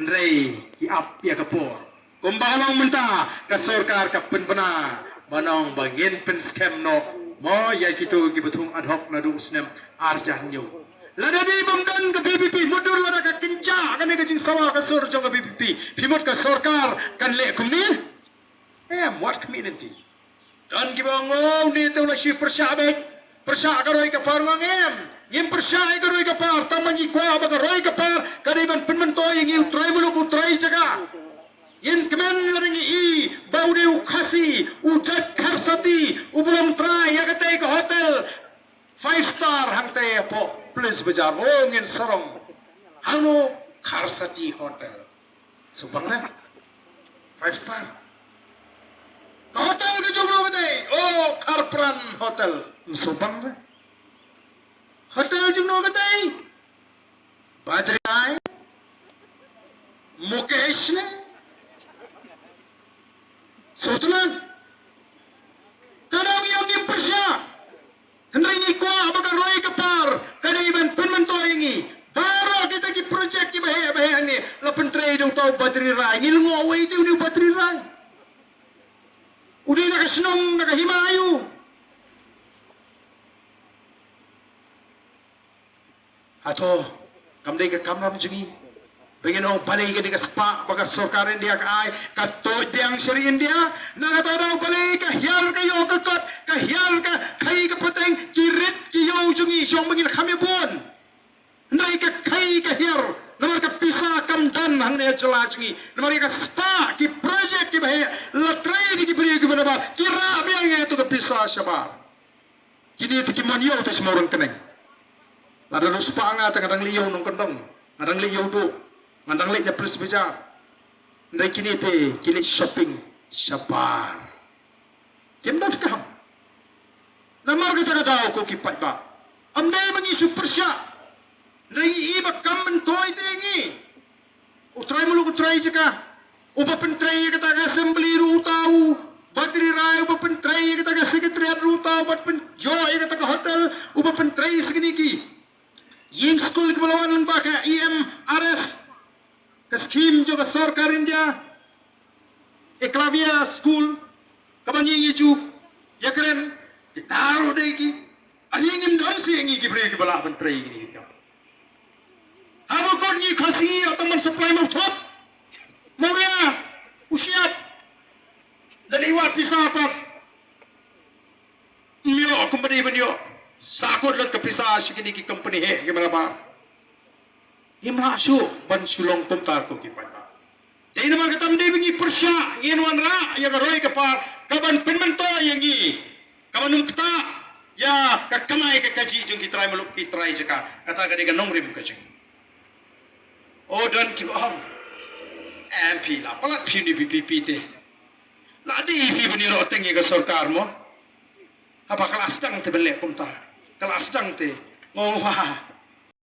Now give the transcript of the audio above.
Nrei ki ap ya kapor. Kumbalong menta ka sarkar ka penbena manong bangin pen scam no mo ya kitu ki betung ad hoc na du snem arjan yo. Lada di bamdan ka PPP mudur lada ka kinja kan ka jing sawa ka sur jong ka PPP pimut ka sarkar kan le kumni what community dan ki bango ni tu la shi persya ka roi ka par ngem persya ka roi ka par taman ki kwa ba ka roi ka par kadiban penmen to yang utrai muluk utrai jaga yen kemen laring i baude khasi ujat kharsati ubulom trai ya kate ka hotel 5-star hangte po place bajar mo ngin sarong hano kharsati hotel subang 5-star ka hotel ka jonglo kate oh kharpran hotel subang hotel jonglo kate Bajrai Mukesh ne Sotulan Tanong yung impresya Henry ni ko abaga roy kapar kada iban penmento ingi baro kita ki project ki bahaya ni lapan trade tau bateri rai ngilungo away ti uni bateri rai udi nak senong nak himayu ato kamdai ka kamram jungi pengen orang balik ke dekat spa bagai sarkar India ke ai kato diang seri India nak kata orang balik ke hiar ke yo ke kot ke hiar ke kai ke peteng kirit ki yo jungi siang mengil kami pun naik ke kai ke hiar nomor ke pisah kamdan hang ne jela jungi nomor ke spa ki project ki bahaya latrai ki beri ki mana kira biang itu ke pisah sabar kini itu ki manio tu semua orang keneng ada spa anga tengah liu nong kendong ngadang liu tu Mandang lek plus bajar. Ndai kini te kini shopping sabar. Kem dah kam. Namar ka jaga daw ko kipai ba. Amdai mangi super sya. Ndai iba kam mentoy te ngi. Utrai mulu utrai jaka. Uba pentrai kata assembly ru tau. Bateri rai uba pentrai kata secretariat ru tau bat pen joy kata hotel uba pentrai segini ki. Ying school ke balawan ba ka EMRS ke scheme jo sarkar India eklavia school kabangi ngicu ya keren ditaruh deh ki alingin don si ngi ki bre ki bala menteri gini kam habo kon ngi khasi atau men supply mau top mau ya usiap daliwat pisah pat mio company banyo sakut lot ke pisah sikini ki company he ke bala Himha su ban sulong kumtar ko kipan ba. Dai naman katam dai bingi persya nginwan ra ya roy kapar kaban penmento yangi. Kaban umkta ya kakamay ka kaji jung kitray maluk kitray jaka kata ka diga nongrim ka jing. O dan ki baham. MP la palat pini PPP te. La di hi bani ro tengi ka sarkar mo. Apa kelas dang te belek kumtar. Kelas dang te. Oh